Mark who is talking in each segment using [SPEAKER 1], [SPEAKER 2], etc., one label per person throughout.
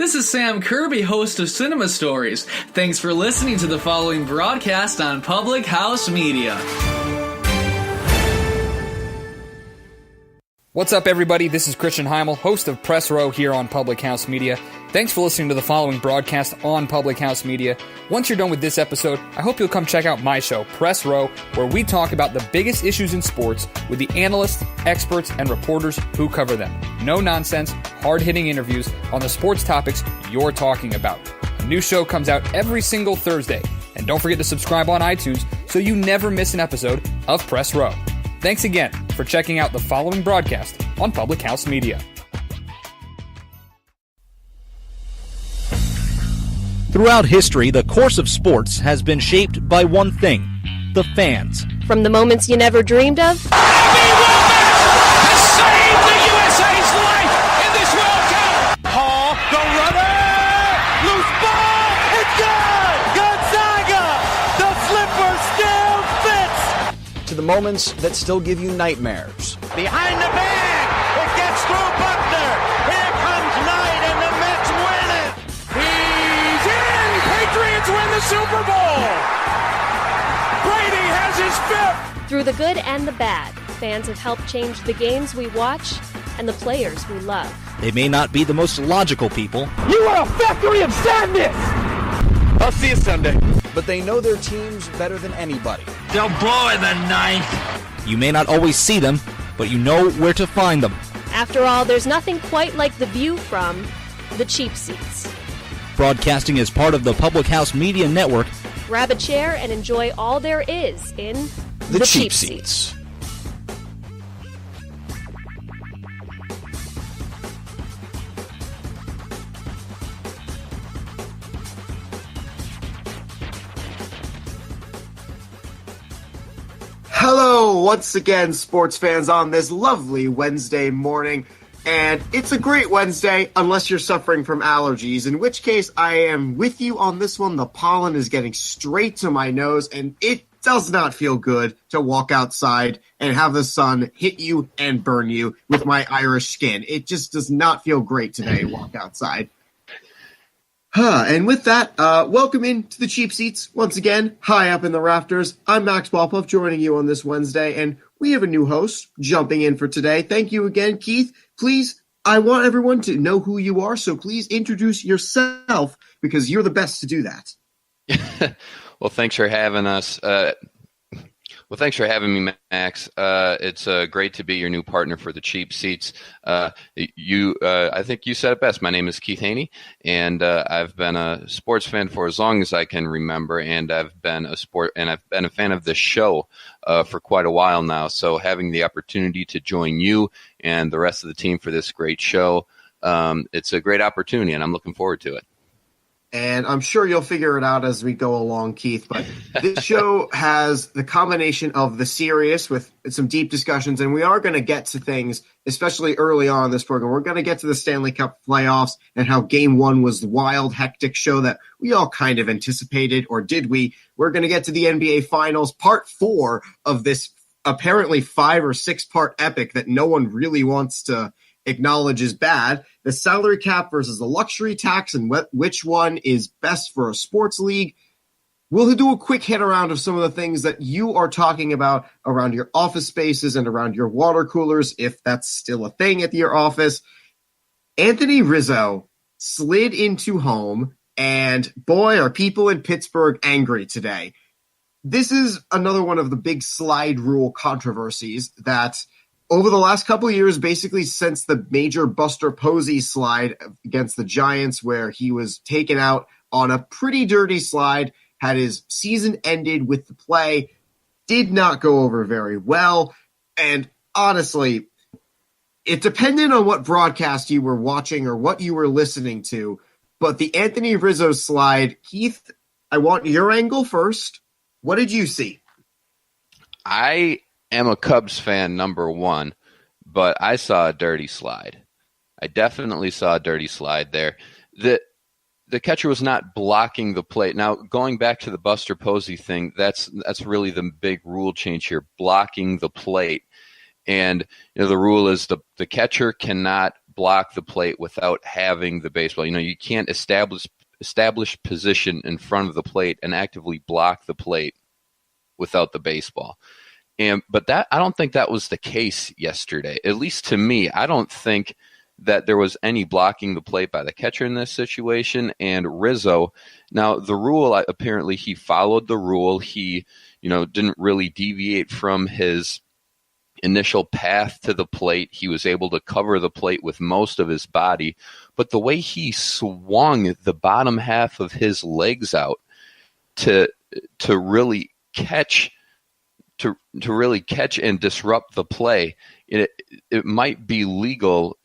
[SPEAKER 1] this is Sam Kirby, host of Cinema Stories. Thanks for listening to the following broadcast on Public House Media.
[SPEAKER 2] What's up, everybody? This is Christian Heimel, host of Press Row here on Public House Media. Thanks for listening to the following broadcast on Public House Media. Once you're done with this episode, I hope you'll come check out my show, Press Row, where we talk about the biggest issues in sports with the analysts, experts, and reporters who cover them. No nonsense, hard-hitting interviews on the sports topics you're talking about. A new show comes out every single Thursday. And don't forget to subscribe on iTunes so you never miss an episode of Press Row. Thanks again for checking out the following broadcast on Public House Media.
[SPEAKER 3] Throughout history, the course of sports has been shaped by one thing: the fans.
[SPEAKER 4] From the moments you never dreamed of,
[SPEAKER 5] has saved the USA's life in this World Cup.
[SPEAKER 6] Hall, the runner, loose ball, it's good! Gonzaga, the slipper still fits!
[SPEAKER 7] To the moments that still give you nightmares.
[SPEAKER 6] Behind the bag, it gets through Buckner. Here comes Knight, and the Mets win it.
[SPEAKER 5] He's in! Patriots win the Super Bowl! Brady has his fifth!
[SPEAKER 4] through the good and the bad, fans have helped change the games we watch and the players we love.
[SPEAKER 3] They may not be the most logical people.
[SPEAKER 6] You are a factory of sadness! I'll see you Sunday.
[SPEAKER 7] But they know their teams better than anybody.
[SPEAKER 6] They'll blow in the ninth.
[SPEAKER 3] You may not always see them, but you know where to find them.
[SPEAKER 4] After all, there's nothing quite like the view from the cheap seats.
[SPEAKER 3] Broadcasting is part of the Public House Media Network.
[SPEAKER 4] Grab a chair and enjoy all there is in
[SPEAKER 7] The cheap seats.
[SPEAKER 8] Hello, once again, sports fans, on this lovely Wednesday morning. And it's a great Wednesday, unless you're suffering from allergies, in which case I am with you on this one. The pollen is getting straight to my nose, and it does not feel good to walk outside and have the sun hit you and burn you with my Irish skin. It just does not feel great today to walk outside. And with that, welcome into the cheap seats once again, high up in the rafters. I'm Max Walpuff, joining you on this Wednesday, and we have a new host jumping in for today. Thank you again, Keith. Please, I want everyone to know who you are, so please introduce yourself, because you're the best to do that.
[SPEAKER 9] Well, thanks for having us. Thanks for having me, Max. It's great to be your new partner for the cheap seats. I think you said it best. My name is Keith Haney, and I've been a sports fan for as long as I can remember, and I've been a fan of this show for quite a while now. So having the opportunity to join you and the rest of the team for this great show, it's a great opportunity, and I'm looking forward to it.
[SPEAKER 8] And I'm sure you'll figure it out as we go along, Keith. But this show has the combination of the serious with some deep discussions, and we are going to get to things, especially early on in this program. We're going to get to the Stanley Cup playoffs and how Game 1 was the wild, hectic show that we all kind of anticipated, or did we? We're going to get to the NBA Finals, part 4 of this apparently 5 or 6 part epic that no one really wants to acknowledge is bad. The salary cap versus the luxury tax, and which one is best for a sports league. We'll do a quick hit around of some of the things that you are talking about around your office spaces and around your water coolers, if that's still a thing at your office. Anthony Rizzo slid into home, and boy, are people in Pittsburgh angry today. This is another one of the big slide rule controversies that over the last couple of years, basically since the major Buster Posey slide against the Giants, where he was taken out on a pretty dirty slide, had his season ended with the play, did not go over very well. And honestly, it depended on what broadcast you were watching or what you were listening to. But the Anthony Rizzo slide, Keith, I want your angle first. What did you see?
[SPEAKER 9] I am a Cubs fan, number one, but I saw a dirty slide. I definitely saw a dirty slide there. The catcher was not blocking the plate. Now, going back to the Buster Posey thing, that's really the big rule change here, blocking the plate. And the rule is the catcher cannot block the plate without having the baseball. You can't establish position in front of the plate and actively block the plate without the baseball. But I don't think that was the case yesterday. At least to me, I don't think that there was any blocking the plate by the catcher in this situation. And Rizzo, now the rule, apparently he followed the rule. He, didn't really deviate from his initial path to the plate. He was able to cover the plate with most of his body, but the way he swung the bottom half of his legs out to really catch and disrupt the play, it might be legal,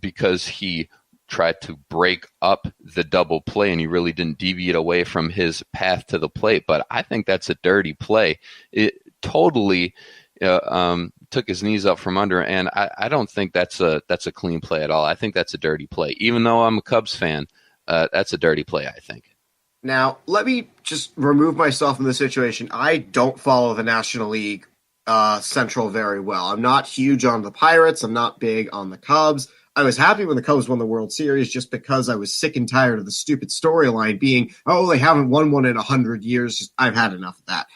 [SPEAKER 9] because he tried to break up the double play and he really didn't deviate away from his path to the plate. But I think that's a dirty play. It totally took his knees up from under, and I don't think that's a clean play at all. I think that's a dirty play. Even though I'm a Cubs fan, that's a dirty play, I think.
[SPEAKER 8] Now, let me just remove myself from the situation. I don't follow the National League Central very well. I'm not huge on the Pirates. I'm not big on the Cubs. I was happy when the Cubs won the World Series just because I was sick and tired of the stupid storyline being, they haven't won one in 100 years. I've had enough of that.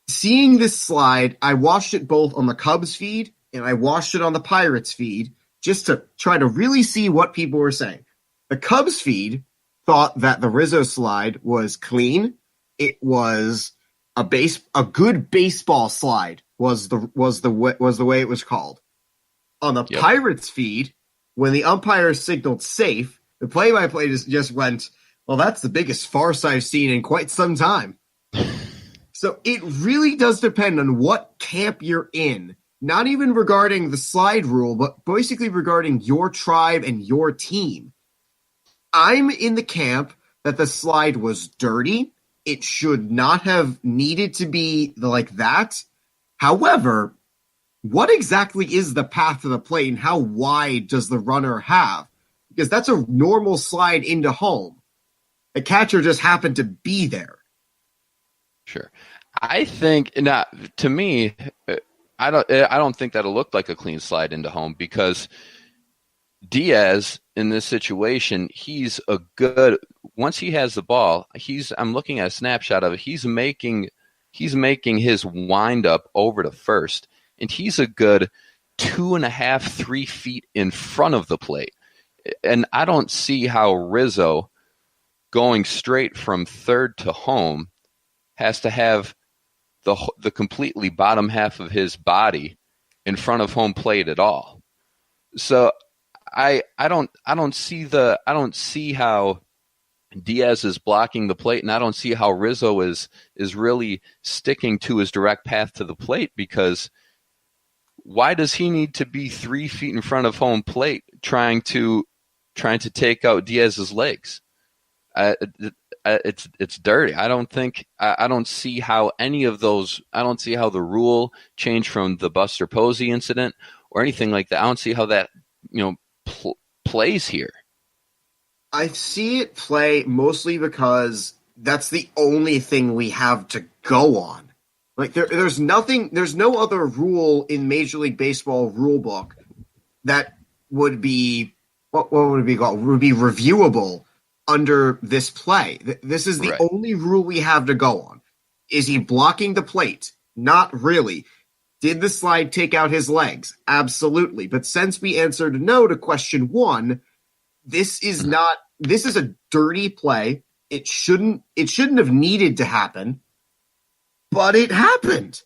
[SPEAKER 8] Seeing this slide, I watched it both on the Cubs feed and I watched it on the Pirates feed just to try to really see what people were saying. The Cubs feed thought that the Rizzo slide was clean. It was a good baseball slide was the way it was called. On the Pirates feed, when the umpire signaled safe, the play-by-play just went, well, that's the biggest farce I've seen in quite some time. So it really does depend on what camp you're in, not even regarding the slide rule, but basically regarding your tribe and your team. I'm in the camp that the slide was dirty. It should not have needed to be like that. However, what exactly is the path to the plate and how wide does the runner have? Because that's a normal slide into home. The catcher just happened to be there.
[SPEAKER 9] Sure. I think to me, I don't think that'll look like a clean slide into home because Diaz in this situation, he's a good, once he has the ball, I'm looking at a snapshot of it. He's making his wind up over to first, and he's a good 2.5, 3 feet in front of the plate. And I don't see how Rizzo going straight from third to home has to have the completely bottom half of his body in front of home plate at all. So I don't see how Diaz is blocking the plate, and I don't see how Rizzo is really sticking to his direct path to the plate, because why does he need to be 3 feet in front of home plate trying to take out Diaz's legs? It's dirty. I don't see how any of those. I don't see how the rule changed from the Buster Posey incident or anything like that. I don't see how that plays here.
[SPEAKER 8] I see it play mostly because that's the only thing we have to go on. Like there's no other rule in Major League Baseball rule book that would be what would it be called? Would be reviewable under this play. This is the only rule we have to go on. Is he blocking the plate? Not really. Did the slide take out his legs? Absolutely. But since we answered no to question 1, this is a dirty play. It shouldn't have needed to happen, but it happened.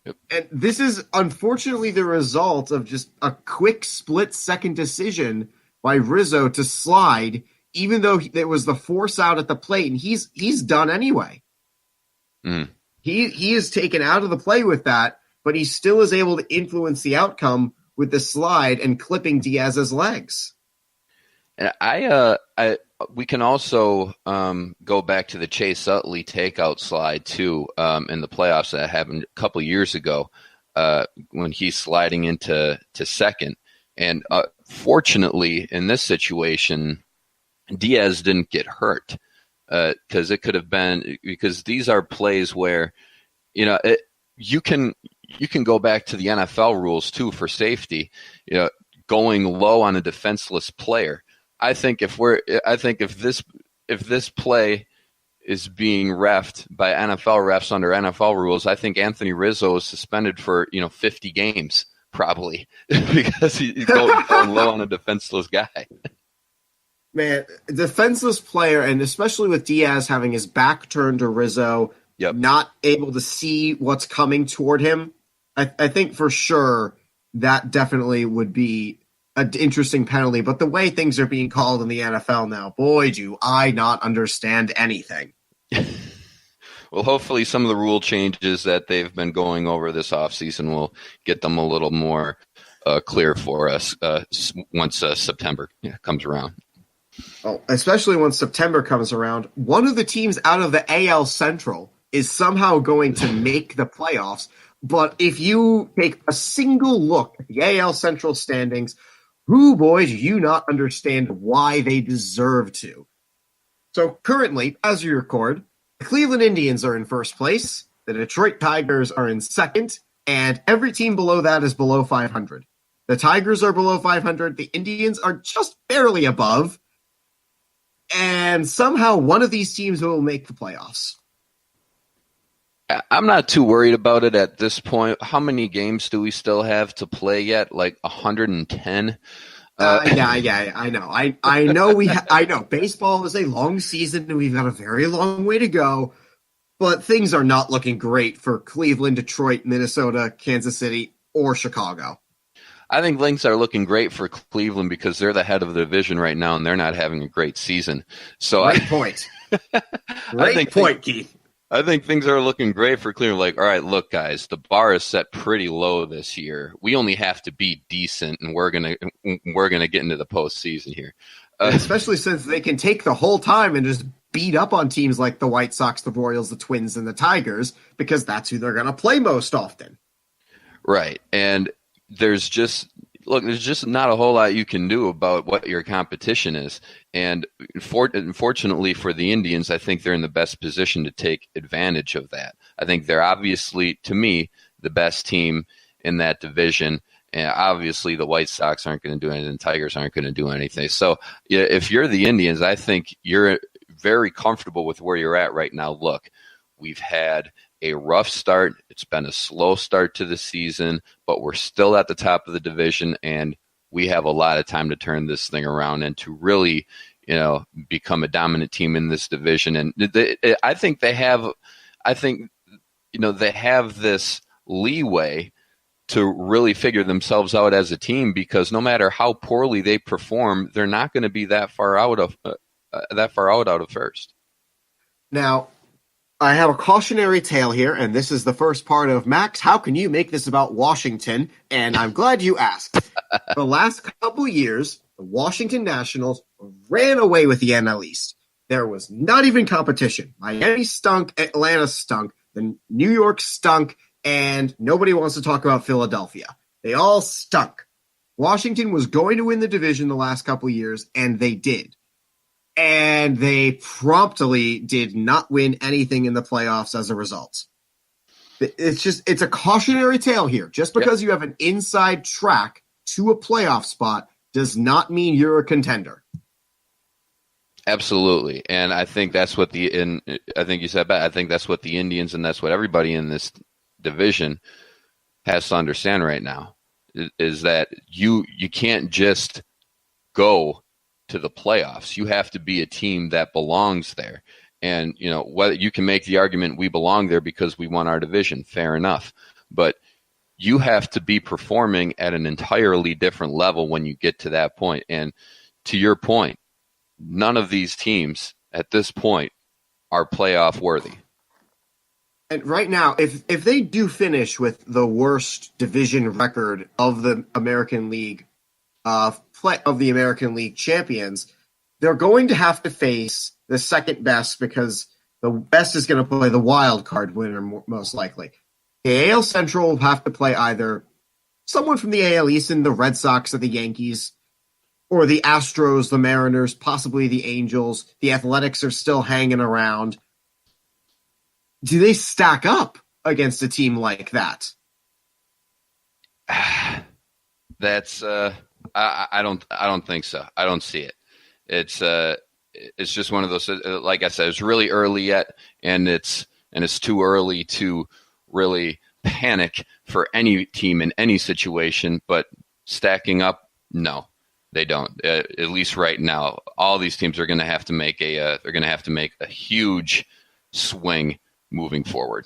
[SPEAKER 8] Yep. And this is unfortunately the result of just a quick split-second decision by Rizzo to slide, even though there was the force out at the plate, and he's done anyway. He is taken out of the play with that, but he still is able to influence the outcome with the slide and clipping Diaz's legs.
[SPEAKER 9] And we can also go back to the Chase Utley takeout slide too in the playoffs that happened a couple of years ago when he's sliding into second. And fortunately, in this situation, Diaz didn't get hurt because it could have been, because these are plays where you can go back to the NFL rules too for safety. going low on a defenseless player. I think if this play is being reffed by NFL refs under NFL rules, I think Anthony Rizzo is suspended for 50 games probably because he's going low on a defenseless guy.
[SPEAKER 8] Man, defenseless player, and especially with Diaz having his back turned to Rizzo, not able to see what's coming toward him, I think for sure that definitely would be an interesting penalty. But the way things are being called in the NFL now, boy, do I not understand anything.
[SPEAKER 9] Well, hopefully some of the rule changes that they've been going over this offseason will get them a little more clear for us once September comes around.
[SPEAKER 8] Oh, especially when September comes around. One of the teams out of the AL Central is somehow going to make the playoffs. But if you take a single look at the AL Central standings, boy, do you not understand why they deserve to. So currently, as we record, the Cleveland Indians are in first place, the Detroit Tigers are in second, and every team below that is below 500. The Tigers are below 500, the Indians are just barely above, and somehow one of these teams will make the playoffs.
[SPEAKER 9] I'm not too worried about it at this point. How many games do we still have to play yet? Like 110?
[SPEAKER 8] Yeah, I know. I know I know baseball is a long season and we've got a very long way to go, but things are not looking great for Cleveland, Detroit, Minnesota, Kansas City, or Chicago.
[SPEAKER 9] I think things are looking great for Cleveland because they're the head of the division right now and they're not having a great season. So
[SPEAKER 8] Great point. Great point, Keith.
[SPEAKER 9] I think things are looking great for Cleveland. Like, all right, look, guys, the bar is set pretty low this year. We only have to be decent, and we're gonna get into the postseason here.
[SPEAKER 8] Especially since they can take the whole time and just beat up on teams like the White Sox, the Royals, the Twins, and the Tigers, because that's who they're gonna play most often.
[SPEAKER 9] Right, and there's just not a whole lot you can do about what your competition is. And unfortunately for the Indians, I think they're in the best position to take advantage of that. I think they're obviously, to me, the best team in that division. And obviously the White Sox aren't going to do anything. The Tigers aren't going to do anything. So if you're the Indians, I think you're very comfortable with where you're at right now. Look, we've had a rough start. It's been a slow start to the season, but we're still at the top of the division, and we have a lot of time to turn this thing around and to really, become a dominant team in this division. And I think they have this leeway to really figure themselves out as a team, because no matter how poorly they perform, they're not going to be that far out of first.
[SPEAKER 8] Now, I have a cautionary tale here, and this is the first part of Max, how can you make this about Washington? And I'm glad you asked. The last couple years, the Washington Nationals ran away with the NL East. There was not even competition. Miami stunk, Atlanta stunk, then New York stunk, and nobody wants to talk about Philadelphia. They all stunk. Washington was going to win the division the last couple years, and they did. And they promptly did not win anything in the playoffs as a result. It's a cautionary tale here. Just because you have an inside track to a playoff spot does not mean you're a contender.
[SPEAKER 9] Absolutely. And I think that's what I think you said that. I think that's what the Indians and that's what everybody in this division has to understand right now is that you can't just go to the playoffs. You have to be a team that belongs there. And, whether you can make the argument we belong there because we won our division, fair enough. But you have to be performing at an entirely different level when you get to that point. And to your point, none of these teams at this point are playoff worthy.
[SPEAKER 8] And right now, if they do finish with the worst division record of the American League of the American League champions, they're going to have to face the second best, because the best is going to play the wild card winner most likely. The AL Central will have to play either someone from the AL East, and the Red Sox or the Yankees, or the Astros, the Mariners, possibly the Angels. The Athletics are still hanging around. Do they stack up against a team like that?
[SPEAKER 9] That's I don't think so. I don't see it. It's just one of those. Like I said, it's really early yet, and it's too early to really panic for any team in any situation. But stacking up, no, they don't. At least right now, all these teams are going to have to make a huge swing moving forward.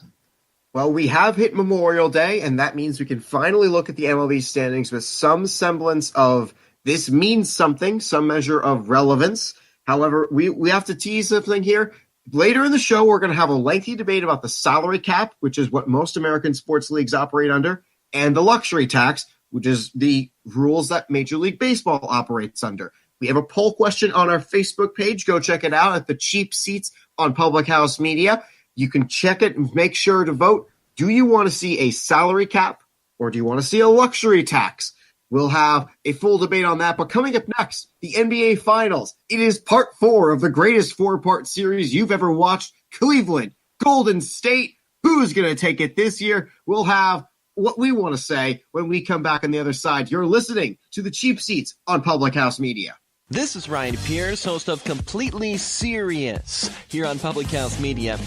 [SPEAKER 8] Well, we have hit Memorial Day, and that means we can finally look at the MLB standings with some semblance of this means something, some measure of relevance. However, we have to tease something here. Later in the show, we're going to have a lengthy debate about the salary cap, which is what most American sports leagues operate under, and the luxury tax, which is the rules that Major League Baseball operates under. We have a poll question on our Facebook page. Go check it out at the Cheap Seats on Public House Media. You can check it and make sure to vote. Do you want to see a salary cap or do you want to see a luxury tax? We'll have a full debate on that. But coming up next, the NBA Finals. It is part 4 of the greatest 4-part series you've ever watched. Cleveland, Golden State. Who's going to take it this year? We'll have what we want to say when we come back on the other side. You're listening to the Cheap Seats on Public House Media.
[SPEAKER 10] This is Ryan Pierce, host of Completely Serious here on Public House Media.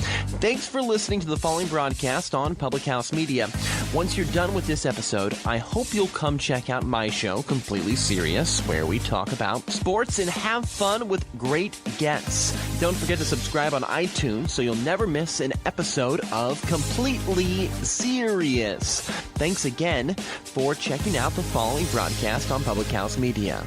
[SPEAKER 10] Thanks for listening to the following broadcast on Public House Media. Once you're done with this episode, I hope you'll come check out my show, Completely Serious, where we talk about sports and have fun with great guests. Don't forget to subscribe on iTunes so you'll never miss an episode of Completely Serious. Thanks again for checking out the following broadcast on Public House Media.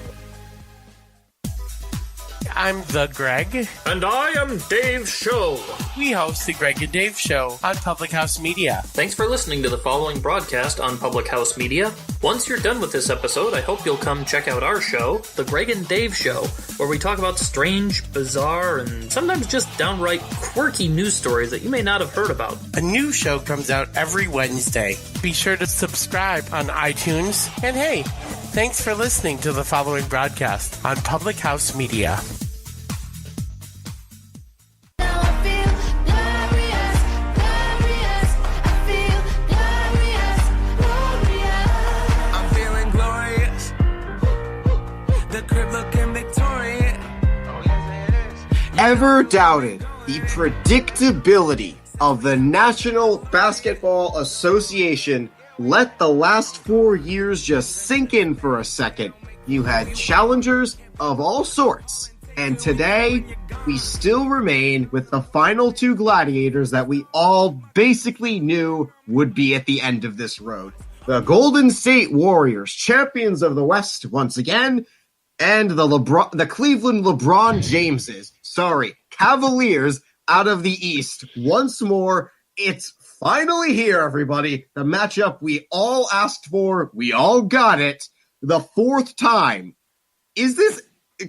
[SPEAKER 11] I'm the Greg.
[SPEAKER 12] And I am Dave Show.
[SPEAKER 11] We host the Greg and Dave Show on Public House Media.
[SPEAKER 12] Thanks for listening to the following broadcast on Public House Media. Once you're done with this episode, I hope you'll come check out our show, The Greg and Dave Show, where we talk about strange, bizarre, and sometimes just downright quirky news stories that you may not have heard about.
[SPEAKER 11] A new show comes out every Wednesday. Be sure to subscribe on iTunes. And hey, thanks for listening to the following broadcast on Public House Media.
[SPEAKER 8] Ever doubted the predictability of the National Basketball Association? Let the last 4 years just sink in for a second. You had challengers of all sorts, and today we still remain with the final 2 gladiators that we all basically knew would be at the end of this road. The Golden State Warriors, champions of the West once again, and the Cleveland LeBron Jameses, Cavaliers out of the East. Once more, it's finally here, everybody. The matchup we all asked for, we all got it. The 4th time. Is this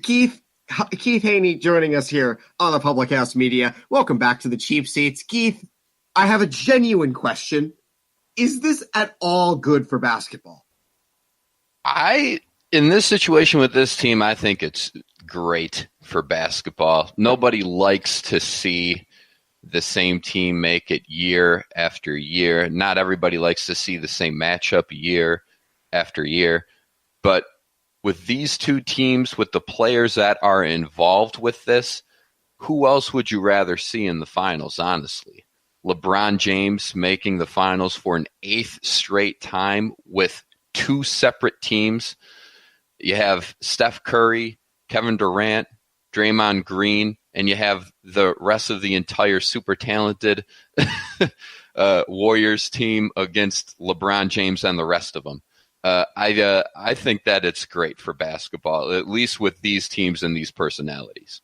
[SPEAKER 8] Keith Haney joining us here on the Public House Media? Welcome back to the Cheap Seats. Keith, I have a genuine question. Is this at all good for basketball?
[SPEAKER 9] In this situation with this team, I think it's great for basketball. Nobody likes to see the same team make it year after year. Not everybody likes to see the same matchup year after year. But with these 2 teams, with the players that are involved with this, who else would you rather see in the finals, honestly? LeBron James making the finals for an 8th straight time with 2 separate teams. You have Steph Curry, Kevin Durant, Draymond Green, and you have the rest of the entire super talented Warriors team against LeBron James and the rest of them. I think that it's great for basketball, at least with these teams and these personalities.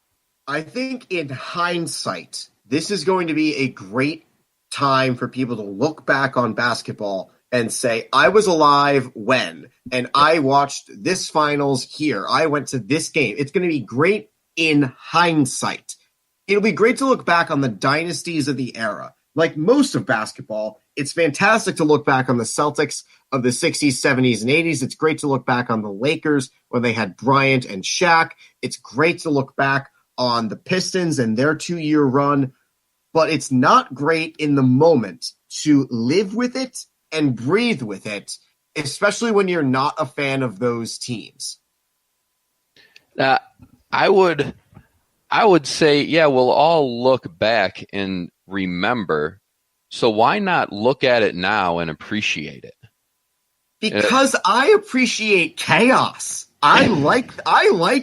[SPEAKER 8] I think in hindsight, this is going to be a great time for people to look back on basketball and say, I was alive when, and I watched this finals here. I went to this game. It's going to be great in hindsight. It'll be great to look back on the dynasties of the era. Like most of basketball, it's fantastic to look back on the Celtics of the 60s, 70s, and 80s. It's great to look back on the Lakers when they had Bryant and Shaq. It's great to look back on the Pistons and their 2-year run. But it's not great in the moment to live with it and breathe with it especially when you're not a fan of those teams?
[SPEAKER 9] I would say, yeah, we'll all look back and remember. So why not look at it now and appreciate it?
[SPEAKER 8] Because I appreciate chaos. I like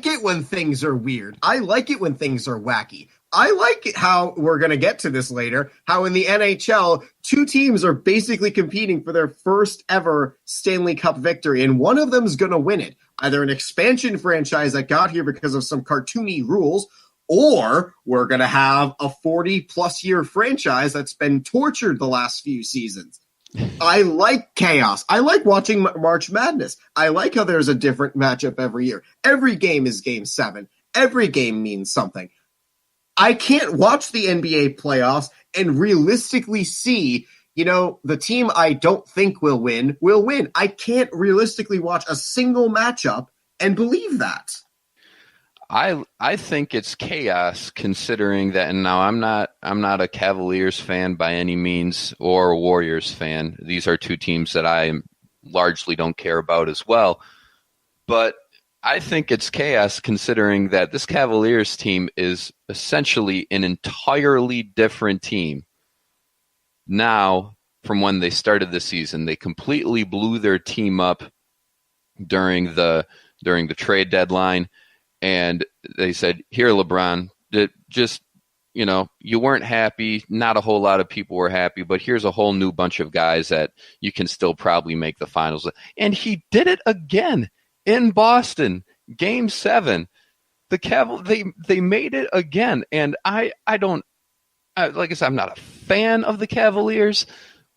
[SPEAKER 8] it when things are weird. I like it when things are wacky. I like it how we're going to get to this later, how in the NHL, two teams are basically competing for their first ever Stanley Cup victory, and one of them is going to win it. Either an expansion franchise that got here because of some cartoony rules, or we're going to have a 40-plus year franchise that's been tortured the last few seasons. I like chaos. I like watching March Madness. I like how there's a different matchup every year. Every game is Game 7. Every game means something. I can't watch the NBA playoffs and realistically see, the team I don't think will win. I can't realistically watch a single matchup and believe that.
[SPEAKER 9] I think it's chaos, considering that, and now I'm not a Cavaliers fan by any means, or a Warriors fan. These are two teams that I largely don't care about as well. But I think it's chaos, considering that this Cavaliers team is essentially an entirely different team now from when they started the season. They completely blew their team up during the trade deadline. And they said, here, LeBron, you weren't happy. Not a whole lot of people were happy, but here's a whole new bunch of guys that you can still probably make the finals. And he did it again in Boston, Game 7. They made it again. And like I said, I'm not a fan of the Cavaliers,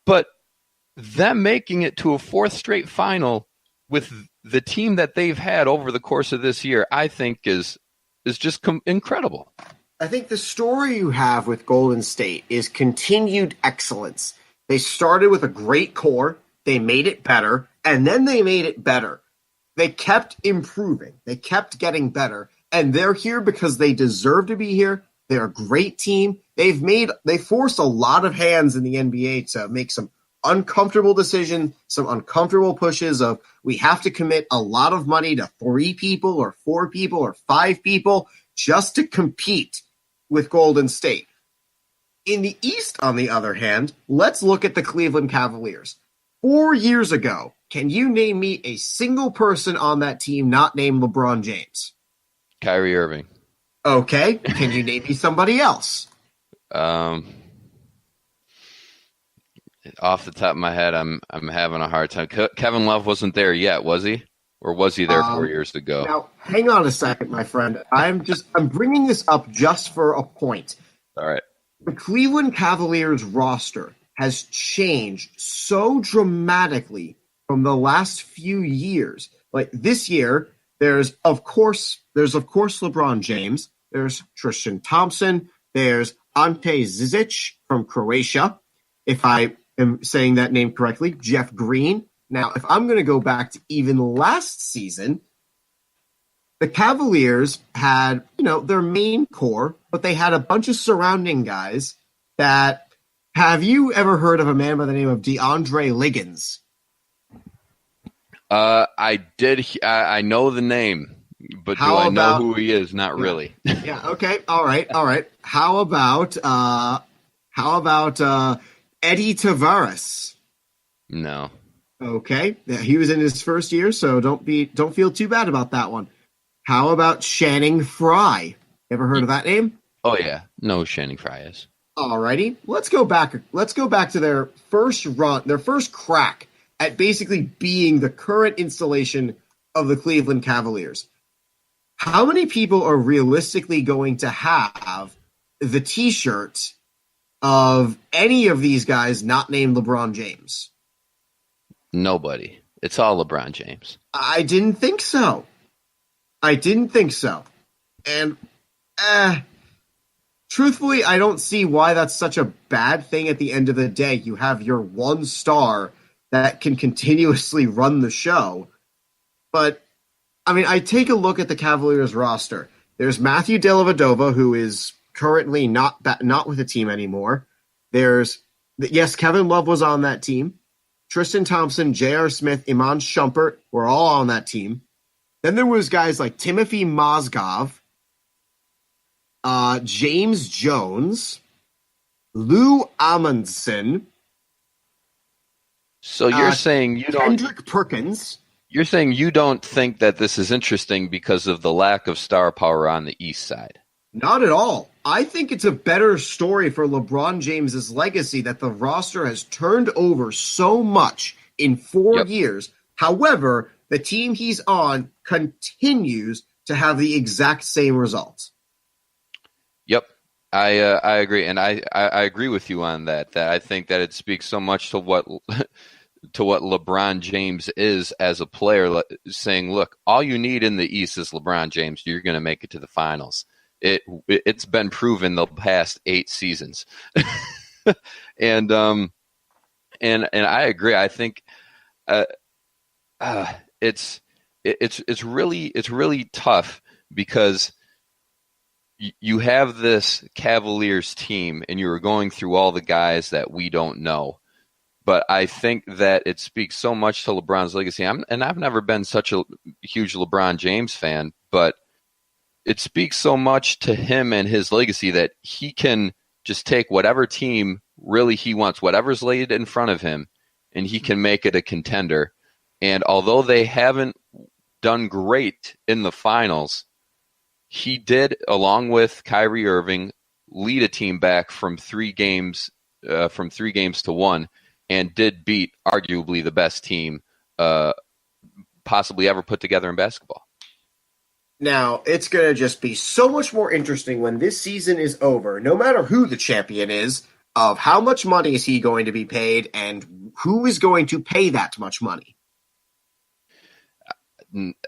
[SPEAKER 9] but them making it to a fourth straight final with the team that they've had over the course of this year, I think is just incredible.
[SPEAKER 8] I think the story you have with Golden State is continued excellence. They started with a great core, they made it better, and then they made it better. They kept improving, they kept getting better, and they're here because they deserve to be here. They're a great team. They forced a lot of hands in the NBA to make some uncomfortable decision, some uncomfortable pushes of we have to commit a lot of money to 3 people or 4 people or 5 people just to compete with Golden State. In the East, on the other hand, let's look at the Cleveland Cavaliers. 4 years ago, can you name me a single person on that team not named LeBron James?
[SPEAKER 9] Kyrie Irving.
[SPEAKER 8] Okay, can you name me somebody else?
[SPEAKER 9] Off the top of my head, I'm having a hard time. Kevin Love wasn't there yet, was he? Or was he there 4 years ago?
[SPEAKER 8] Now, hang on a second, my friend. I'm bringing this up just for a point.
[SPEAKER 9] All right.
[SPEAKER 8] The Cleveland Cavaliers roster has changed so dramatically from the last few years. Like this year, there's of course LeBron James. There's Tristan Thompson. There's Ante Zizic from Croatia. If I am saying that name correctly, Jeff Green. Now, if I'm going to go back to even last season, the Cavaliers had, their main core, but they had a bunch of surrounding guys that, have you ever heard of a man by the name of DeAndre Liggins?
[SPEAKER 9] I did. I know the name, but do I know who he is? Not really.
[SPEAKER 8] Yeah. Okay. All right. How about Eddie Tavares?
[SPEAKER 9] No.
[SPEAKER 8] Okay. Yeah, he was in his first year, so don't feel too bad about that one. How about Channing Frye? Ever heard of that name?
[SPEAKER 9] Oh yeah. No, Channing Frye is.
[SPEAKER 8] Alrighty. Let's go back to their first run, their first crack at basically being the current installation of the Cleveland Cavaliers. How many people are realistically going to have the t-shirt of any of these guys not named LeBron James?
[SPEAKER 9] Nobody. It's all LeBron James.
[SPEAKER 8] I didn't think so. And truthfully, I don't see why that's such a bad thing at the end of the day. You have your one star that can continuously run the show. But, I take a look at the Cavaliers roster. There's Matthew Dellavedova, who is currently not with the team anymore. Yes, Kevin Love was on that team. Tristan Thompson, J.R. Smith, Iman Shumpert were all on that team. Then there was guys like Timothy Mozgov, James Jones, Lou Amundsen.
[SPEAKER 9] So you're saying you don't...
[SPEAKER 8] Kendrick Perkins.
[SPEAKER 9] You're saying you don't think that this is interesting because of the lack of star power on the East side?
[SPEAKER 8] Not at all. I think it's a better story for LeBron James's legacy that the roster has turned over so much in 4 years. However, the team he's on continues to have the exact same results.
[SPEAKER 9] Yep, I agree, and I agree with you on that. That I think that it speaks so much to what LeBron James is as a player, saying, "Look, all you need in the East is LeBron James. You're going to make it to the finals." It's been proven the past 8 seasons, and I agree. I think it's really tough because you have this Cavaliers team, and you are going through all the guys that we don't know. But I think that it speaks so much to LeBron's legacy. I've never been such a huge LeBron James fan, but it speaks so much to him and his legacy that he can just take whatever team really he wants, whatever's laid in front of him, and he can make it a contender. And although they haven't done great in the finals, he did, along with Kyrie Irving, lead a team back from 3 games to 1, and did beat arguably the best team possibly ever put together in basketball.
[SPEAKER 8] Now, it's going to just be so much more interesting when this season is over, no matter who the champion is, of how much money is he going to be paid and who is going to pay that much money.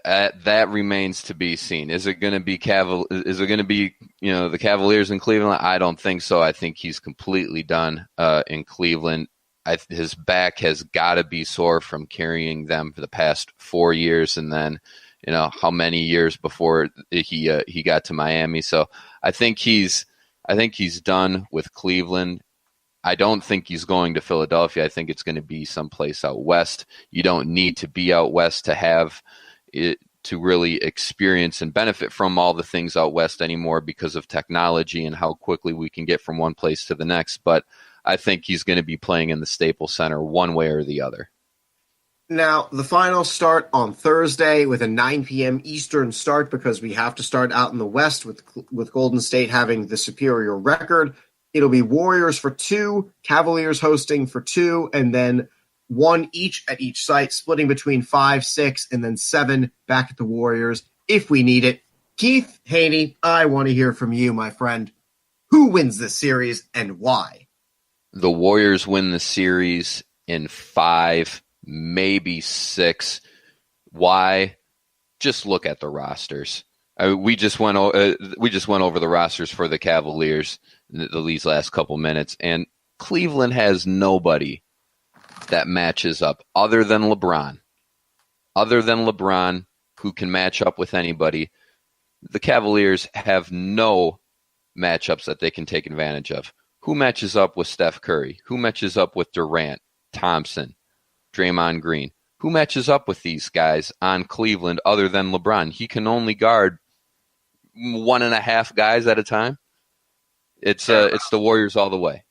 [SPEAKER 9] That remains to be seen. Is it going to be the Cavaliers in Cleveland? I don't think so. I think he's completely done in Cleveland. His back has got to be sore from carrying them for the past 4 years, and then how many years before he got to Miami. So I think he's done with Cleveland. I don't think he's going to Philadelphia. I think it's going to be someplace out west. You don't need to be out west to have it, to really experience and benefit from all the things out west anymore because of technology and how quickly we can get from one place to the next. But I think he's going to be playing in the Staples Center one way or the other.
[SPEAKER 8] Now, the finals start on Thursday with a 9 p.m. Eastern start because we have to start out in the West with Golden State having the superior record. It'll be Warriors for 2, Cavaliers hosting for 2, and then 1 each at each site, splitting between 5, 6, and then 7 back at the Warriors if we need it. Keith Haney, I want to hear from you, my friend. Who wins this series and why?
[SPEAKER 9] The Warriors win the series in 5, maybe 6. Why? Just look at the rosters. We just went over the rosters for the Cavaliers these last couple minutes, and Cleveland has nobody that matches up other than LeBron. Other than LeBron, who can match up with anybody, the Cavaliers have no matchups that they can take advantage of. Who matches up with Steph Curry? Who matches up with Durant, Thompson, Draymond Green? Who matches up with these guys on Cleveland other than LeBron? He can only guard 1.5 guys at a time. It's the Warriors all the way.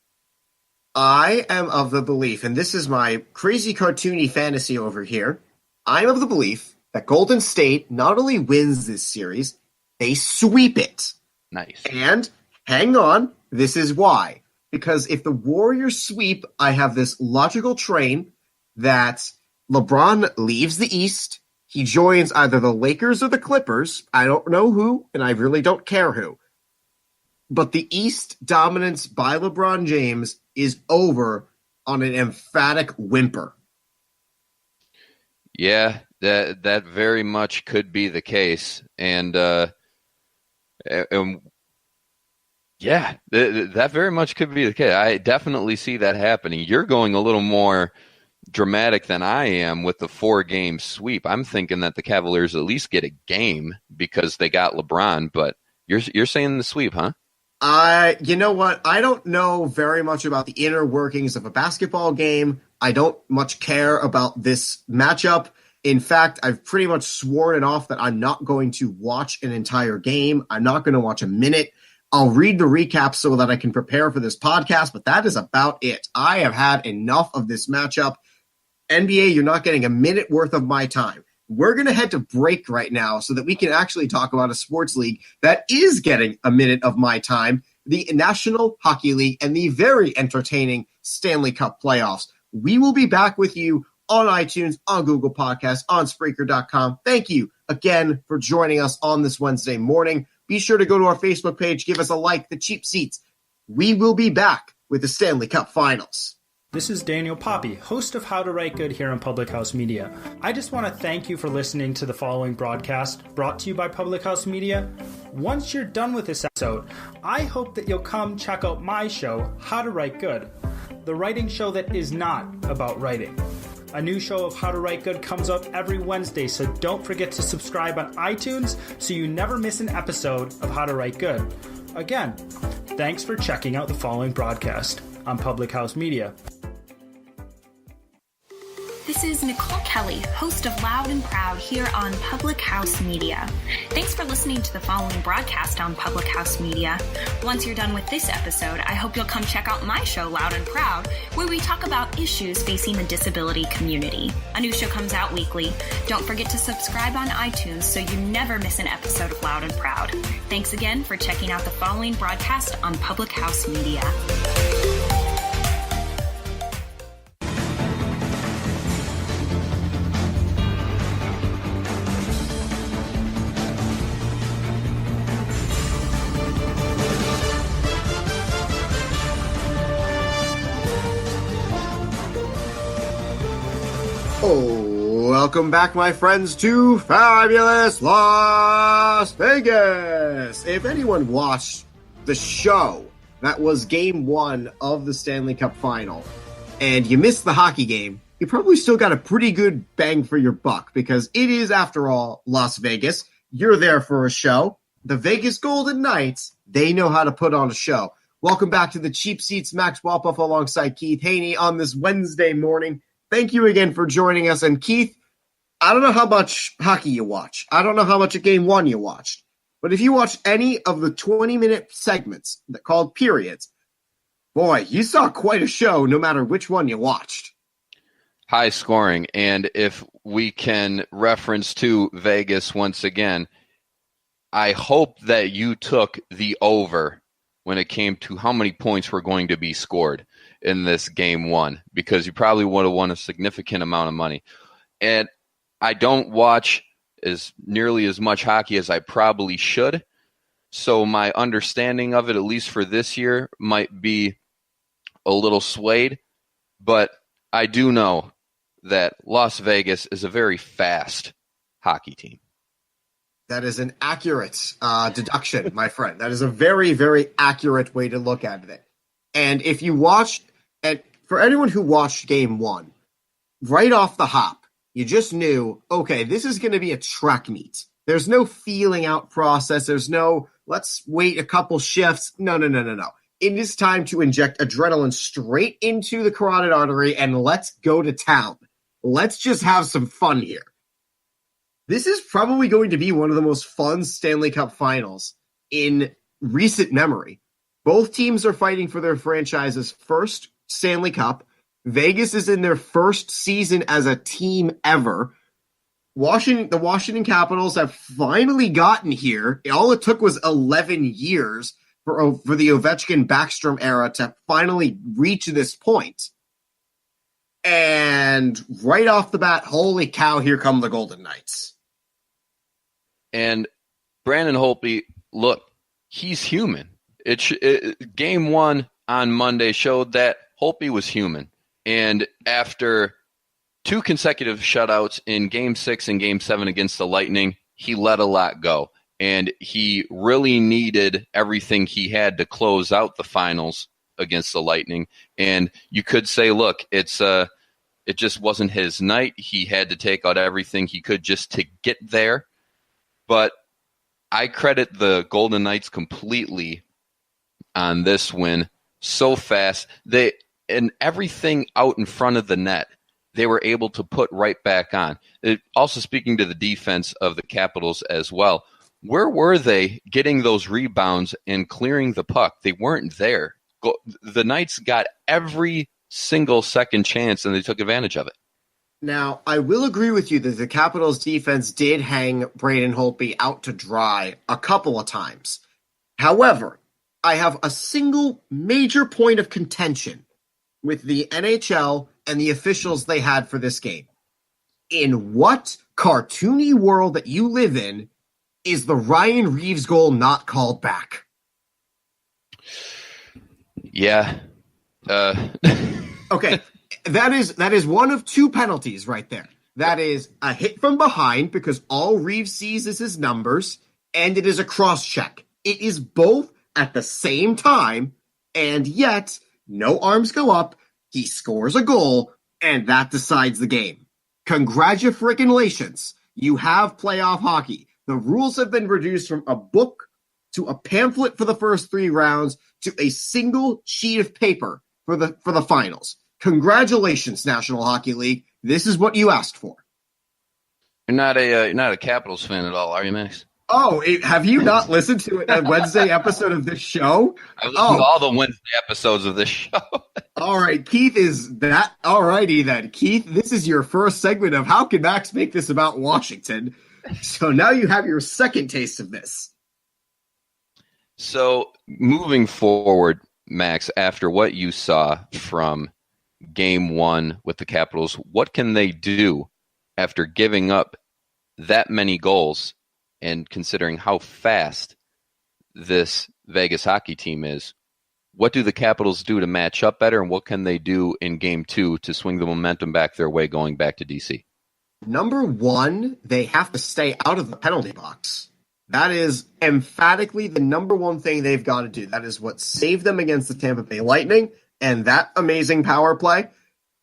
[SPEAKER 8] I am of the belief, and this is my crazy cartoony fantasy over here, I'm of the belief that Golden State not only wins this series, they sweep it.
[SPEAKER 9] Nice.
[SPEAKER 8] And hang on, this is why. Because if the Warriors sweep, I have this logical train that LeBron leaves the East. He joins either the Lakers or the Clippers. I don't know who, and I really don't care who. But the East dominance by LeBron James is over on an emphatic whimper.
[SPEAKER 9] Yeah, that very much could be the case. And yeah, that very much could be the case. I definitely see that happening. You're going a little more dramatic than I am with the 4-game sweep. I'm thinking that the Cavaliers at least get a game because they got LeBron, but you're saying the sweep, huh?
[SPEAKER 8] You know what? I don't know very much about the inner workings of a basketball game, I don't much care about this matchup. In fact, I've pretty much sworn it off that I'm not going to watch an entire game. I'm not going to watch a minute. I'll read the recap so that I can prepare for this podcast, but that is about it. I have had enough of this matchup. NBA, you're not getting a minute worth of my time. We're going to head to break right now so that we can actually talk about a sports league that is getting a minute of my time, the National Hockey League and the very entertaining Stanley Cup playoffs. We will be back with you on iTunes, on Google Podcasts, on Spreaker.com. Thank you again for joining us on this Wednesday morning. Be sure to go to our Facebook page, give us a like, the cheap seats. We will be back with the Stanley Cup Finals.
[SPEAKER 13] This is Daniel Poppy, host of How to Write Good here on Public House Media. I just want to thank you for listening to the following broadcast brought to you by Public House Media. Once you're done with this episode, I hope that you'll come check out my show, How to Write Good, the writing show that is not about writing. A new show of How to Write Good comes up every Wednesday, so don't forget to subscribe on iTunes so you never miss an episode of How to Write Good. Again, thanks for checking out the following broadcast on Public House Media.
[SPEAKER 14] This is Nicole Kelly, host of Loud and Proud here on Public House Media. Thanks for listening to the following broadcast on Public House Media. Once you're done with this episode, I hope you'll come check out my show, Loud and Proud, where we talk about issues facing the disability community. A new show comes out weekly. Don't forget to subscribe on iTunes so you never miss an episode of Loud and Proud. Thanks again for checking out the following broadcast on Public House Media.
[SPEAKER 8] Welcome back, my friends, to fabulous Las Vegas. If anyone watched the show that was game one of the Stanley Cup Final and you missed the hockey game, you probably still got a pretty good bang for your buck because it is, after all, Las Vegas. You're there for a show. The Vegas Golden Knights, they know how to put on a show. Welcome back to the Cheap Seats. Max Walpuff alongside Keith Haney on this Wednesday morning. Thank you again for joining us. And Keith, I don't know how much hockey you watch. I don't know how much of game one you watched. But if you watched any of the 20-minute segments that called periods, boy, you saw quite a show no matter which one you watched.
[SPEAKER 9] High scoring. And if we can reference to Vegas once again, I hope that you took the over when it came to how many points were going to be scored in this game one, because you probably would have won a significant amount of money. And I don't watch as nearly as much hockey as I probably should. So my understanding of it, at least for this year, might be a little swayed. But I do know that Las Vegas is a very fast hockey team.
[SPEAKER 8] That is an accurate deduction, my friend. That is a very, very accurate way to look at it. And if you watched, and for anyone who watched game one, right off the hop, you just knew, okay, this is going to be a track meet. There's no feeling out process. There's no, let's wait a couple shifts. No. It is time to inject adrenaline straight into the carotid artery and let's go to town. Let's just have some fun here. This is probably going to be one of the most fun Stanley Cup finals in recent memory. Both teams are fighting for their franchise's first Stanley Cup. Vegas is in their first season as a team ever. The Washington Capitals have finally gotten here. All it took was 11 years for the Ovechkin-Backstrom era to finally reach this point. And right off the bat, holy cow, here come the Golden Knights.
[SPEAKER 9] And Brandon Holtby, look, he's human. Game one on Monday showed that Holtby was human. And after two consecutive shutouts in Game 6 and Game 7 against the Lightning, he let a lot go. And he really needed everything he had to close out the finals against the Lightning. And you could say, look, it just wasn't his night. He had to take out everything he could just to get there. But I credit the Golden Knights completely on this win. So fast. and everything out in front of the net, they were able to put right back on. Also speaking to the defense of the Capitals as well, where were they getting those rebounds and clearing the puck? They weren't there. The Knights got every single second chance, and they took advantage of it.
[SPEAKER 8] Now, I will agree with you that the Capitals defense did hang Braden Holtby out to dry a couple of times. However, I have a single major point of contention with the NHL and the officials they had for this game. In what cartoony world that you live in is the Ryan Reeves goal not called back?
[SPEAKER 9] Yeah.
[SPEAKER 8] Okay, that is one of two penalties right there. That is a hit from behind because all Reeves sees is his numbers, and it is a cross-check. It is both at the same time, and yet no arms go up, he scores a goal, and that decides the game. Congratulations. You have playoff hockey. The rules have been reduced from a book to a pamphlet for the first 3 rounds to a single sheet of paper for the finals. Congratulations, National Hockey League. This is what you asked for.
[SPEAKER 9] You're not a Capitals fan at all, are you, Max?
[SPEAKER 8] Oh, have you not listened to a Wednesday episode of this show?
[SPEAKER 9] I listened to all the Wednesday episodes of this show.
[SPEAKER 8] All right, Keith, is that all righty then? Keith, this is your first segment of How Can Max Make This About Washington? So now you have your second taste of this.
[SPEAKER 9] So moving forward, Max, after what you saw from Game 1 with the Capitals, what can they do after giving up that many goals and considering how fast this Vegas hockey team is? What do the Capitals do to match up better, and what can they do in Game 2 to swing the momentum back their way going back to DC?
[SPEAKER 8] Number one, they have to stay out of the penalty box. That is emphatically the number one thing they've got to do. That is what saved them against the Tampa Bay Lightning, and that amazing power play.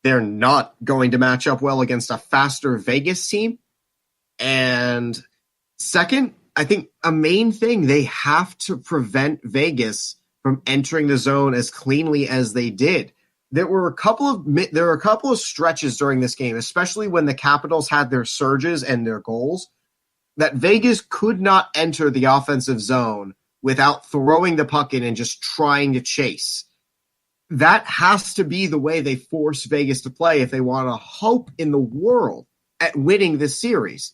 [SPEAKER 8] They're not going to match up well against a faster Vegas team. And second, I think a main thing, they have to prevent Vegas from entering the zone as cleanly as they did. There were a couple of stretches during this game, especially when the Capitals had their surges and their goals, that Vegas could not enter the offensive zone without throwing the puck in and just trying to chase. That has to be the way they force Vegas to play if they want to hope in the world at winning this series.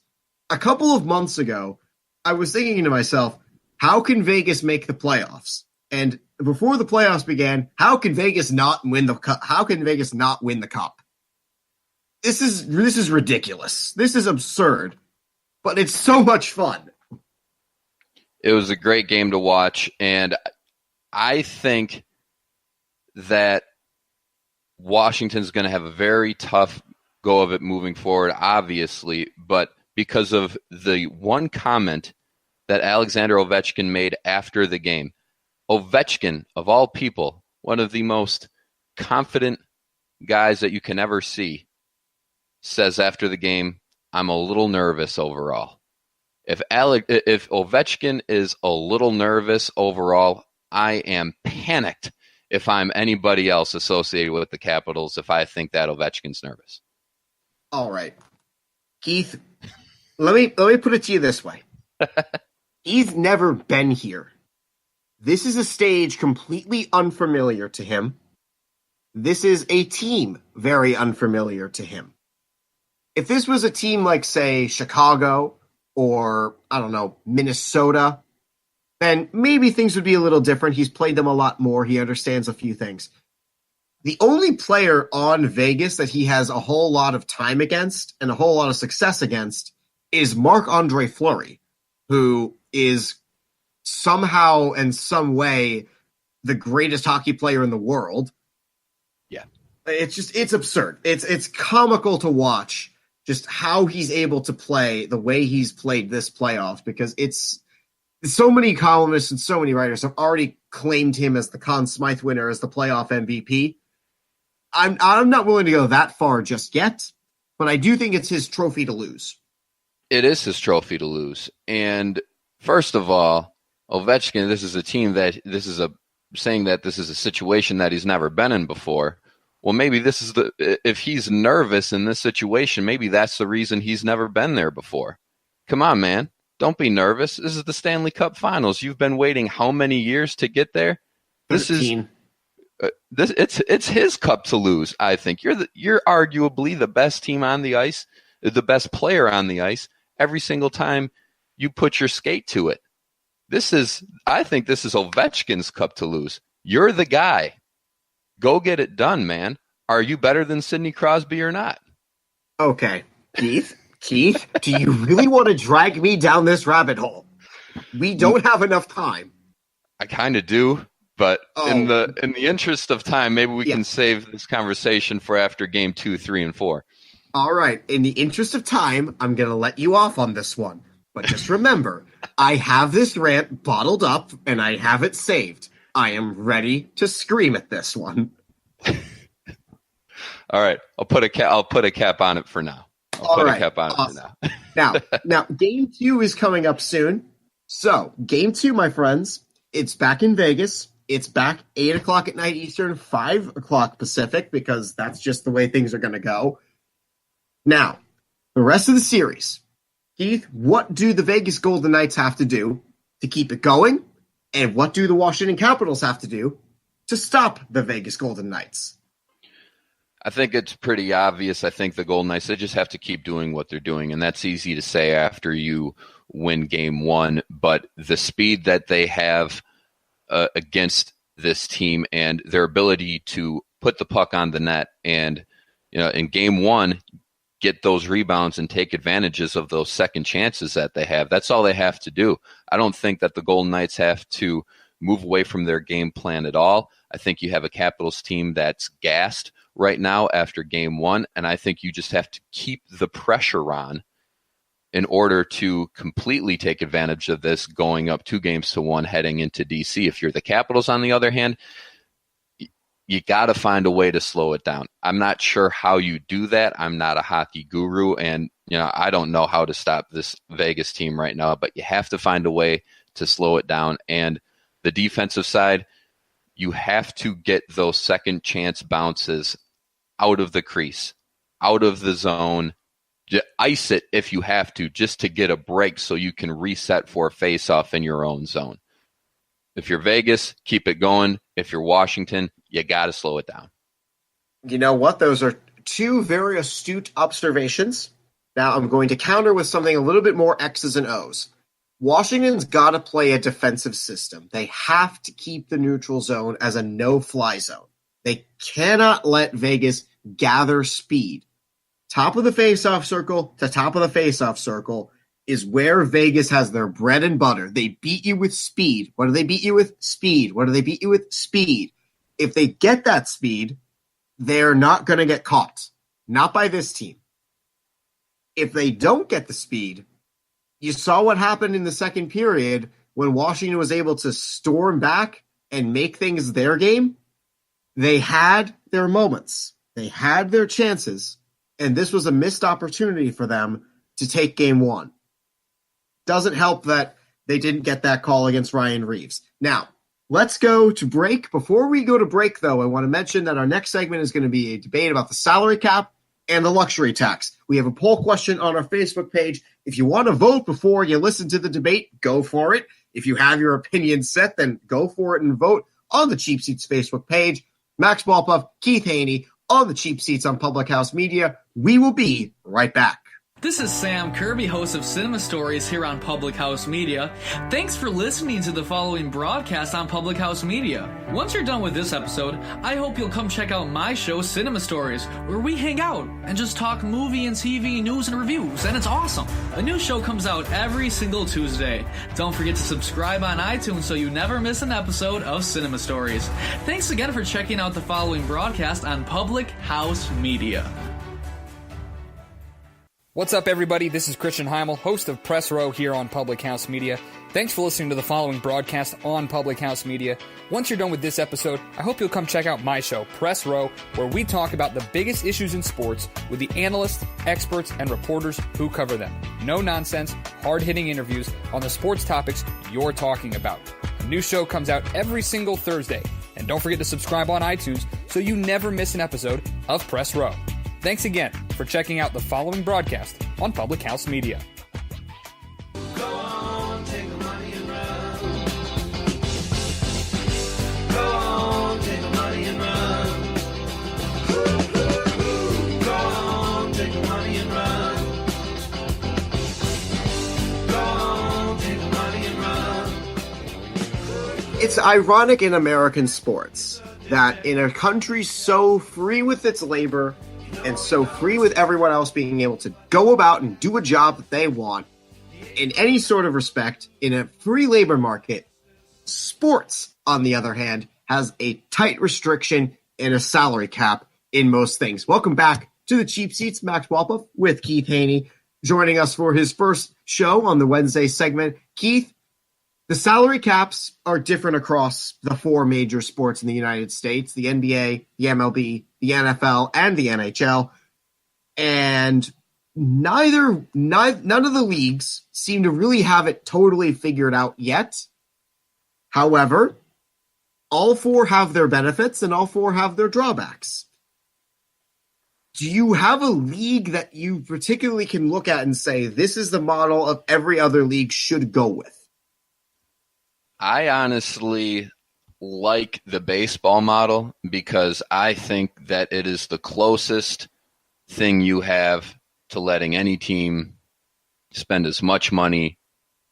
[SPEAKER 8] A couple of months ago, I was thinking to myself, how can Vegas make the playoffs? And before the playoffs began, how can Vegas not win the cup? How can Vegas not win the cup? This is ridiculous. This is absurd, but it's so much fun.
[SPEAKER 9] It was a great game to watch, and I think that Washington's going to have a very tough go of it moving forward, obviously, but because of the one comment that Alexander Ovechkin made after the game. Ovechkin, of all people, one of the most confident guys that you can ever see, says after the game, "I'm a little nervous overall." If Ovechkin is a little nervous overall, I am panicked if I'm anybody else associated with the Capitals if I think that Ovechkin's nervous.
[SPEAKER 8] All right. Keith, let me put it to you this way. He's never been here. This is a stage completely unfamiliar to him. This is a team very unfamiliar to him. If this was a team like, say, Chicago or, I don't know, Minnesota, then maybe things would be a little different. He's played them a lot more. He understands a few things. The only player on Vegas that he has a whole lot of time against and a whole lot of success against is Marc-Andre Fleury, who is somehow and some way the greatest hockey player in the world.
[SPEAKER 9] Yeah.
[SPEAKER 8] It's absurd. It's comical to watch just how he's able to play the way he's played this playoff, because it's so many columnists and so many writers have already claimed him as the Conn Smythe winner, as the playoff MVP. I'm not willing to go that far just yet, but I do think it's his trophy to lose.
[SPEAKER 9] It is his trophy to lose. And first of all, Ovechkin, this is a situation that he's never been in before. well, maybe this is if he's nervous in this situation, maybe that's the reason he's never been there before. Come on, man. Don't be nervous. This is the Stanley Cup Finals. You've been waiting how many years to get there? This
[SPEAKER 8] 13.
[SPEAKER 9] is it's his cup to lose. I think you're arguably the best team on the ice, the best player on the ice every single time you put your skate to it. I think this is Ovechkin's cup to lose. You're the guy. Go get it done, man. Are you better than Sidney Crosby or not?
[SPEAKER 8] Okay, Keith, do you really want to drag me down this rabbit hole? We don't have enough time.
[SPEAKER 9] I kind of do, but in the interest of time, maybe we can save this conversation for after game 2, 3, and 4.
[SPEAKER 8] All right. In the interest of time, I'm going to let you off on this one. But just remember, I have this rant bottled up and I have it saved. I am ready to scream at this one.
[SPEAKER 9] All right, I'll put a cap on it for now.
[SPEAKER 8] Now, game 2 is coming up soon. So, game 2, my friends, it's back in Vegas. It's back 8 o'clock at night Eastern, 5 o'clock Pacific, because that's just the way things are going to go. Now, the rest of the series, Keith, what do the Vegas Golden Knights have to do to keep it going? And what do the Washington Capitals have to do to stop the Vegas Golden Knights?
[SPEAKER 9] I think it's pretty obvious. I think the Golden Knights, they just have to keep doing what they're doing. And that's easy to say after you win game 1. But the speed that they have against this team and their ability to put the puck on the net and, in game 1, get those rebounds and take advantages of those second chances that they have. That's all they have to do. I don't think that the Golden Knights have to move away from their game plan at all. I think you have a Capitals team that's gassed right now after game 1, and I think you just have to keep the pressure on in order to completely take advantage of this going up 2-1 heading into DC. If you're the Capitals, on the other hand, you got to find a way to slow it down. I'm not sure how you do that. I'm not a hockey guru, and I don't know how to stop this Vegas team right now, but you have to find a way to slow it down. And the defensive side, you have to get those second chance bounces out of the crease, out of the zone. Ice it if you have to, just to get a break so you can reset for a face-off in your own zone. If you're Vegas, keep it going. If you're Washington, you got to slow it down.
[SPEAKER 8] You know what? Those are two very astute observations. Now I'm going to counter with something a little bit more X's and O's. Washington's got to play a defensive system. They have to keep the neutral zone as a no-fly zone. They cannot let Vegas gather speed. Top of the face-off circle to top of the face-off circle is where Vegas has their bread and butter. They beat you with speed. What do they beat you with? Speed. What do they beat you with? Speed. If they get that speed, they're not going to get caught. Not by this team. If they don't get the speed, you saw what happened in the second period when Washington was able to storm back and make things their game. They had their moments. They had their chances. And this was a missed opportunity for them to take game 1. Doesn't help that they didn't get that call against Ryan Reeves. Now, let's go to break. Before we go to break, though, I want to mention that our next segment is going to be a debate about the salary cap and the luxury tax. We have a poll question on our Facebook page. If you want to vote before you listen to the debate, go for it. If you have your opinion set, then go for it and vote on the Cheap Seats Facebook page. Max Balpuff, Keith Haney on the Cheap Seats on Public House Media. We will be right back.
[SPEAKER 1] This is Sam Kirby, host of Cinema Stories here on Public House Media. Thanks for listening to the following broadcast on Public House Media. Once you're done with this episode, I hope you'll come check out my show, Cinema Stories, where we hang out and just talk movie and TV news and reviews, and it's awesome. A new show comes out every single Tuesday. Don't forget to subscribe on iTunes so you never miss an episode of Cinema Stories. Thanks again for checking out the following broadcast on Public House Media.
[SPEAKER 2] What's up, everybody? This is Christian Heimel, host of Press Row here on Public House Media. Thanks for listening to the following broadcast on Public House Media. Once you're done with this episode, I hope you'll come check out my show, Press Row, where we talk about the biggest issues in sports with the analysts, experts, and reporters who cover them. No nonsense, hard-hitting interviews on the sports topics you're talking about. A new show comes out every single Thursday. And don't forget to subscribe on iTunes so you never miss an episode of Press Row. Thanks again for checking out the following broadcast on Public House Media.
[SPEAKER 6] Go on, take the money and run. Go on, take the money and run. Go on, take the money and run. Go on, take the money and run.
[SPEAKER 8] It's ironic in American sports that in a country so free with its labor and so free with everyone else being able to go about and do a job that they want in any sort of respect, in a free labor market, sports, on the other hand, has a tight restriction and a salary cap in most things. Welcome back to the Cheap Seats. Max Walpole with Keith Haney joining us for his first show on the Wednesday segment. Keith, the salary caps are different across the four major sports in the United States, the NBA, the MLB, the NFL, and the NHL. And none of the leagues seem to really have it totally figured out yet. However, all four have their benefits and all four have their drawbacks. Do you have a league that you particularly can look at and say, this is the model of every other league should go with?
[SPEAKER 9] I honestly like the baseball model because I think that it is the closest thing you have to letting any team spend as much money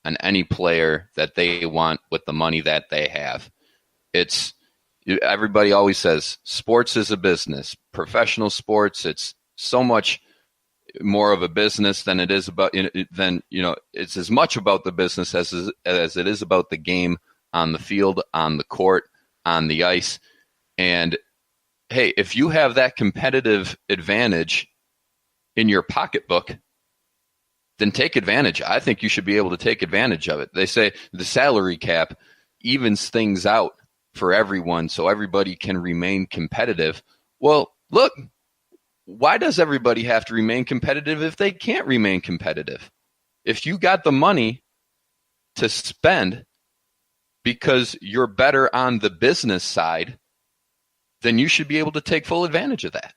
[SPEAKER 9] on any player that they want with the money that they have. Everybody always says sports is a business. Professional sports, it's so much more of a business than it is about, it's as much about the business as it is about the game on the field, on the court, on the ice. And hey, if you have that competitive advantage in your pocketbook, then take advantage. I think you should be able to take advantage of it. They say the salary cap evens things out for everyone so everybody can remain competitive. Well, look, why does everybody have to remain competitive if they can't remain competitive? If you got the money to spend because you're better on the business side, then you should be able to take full advantage of that.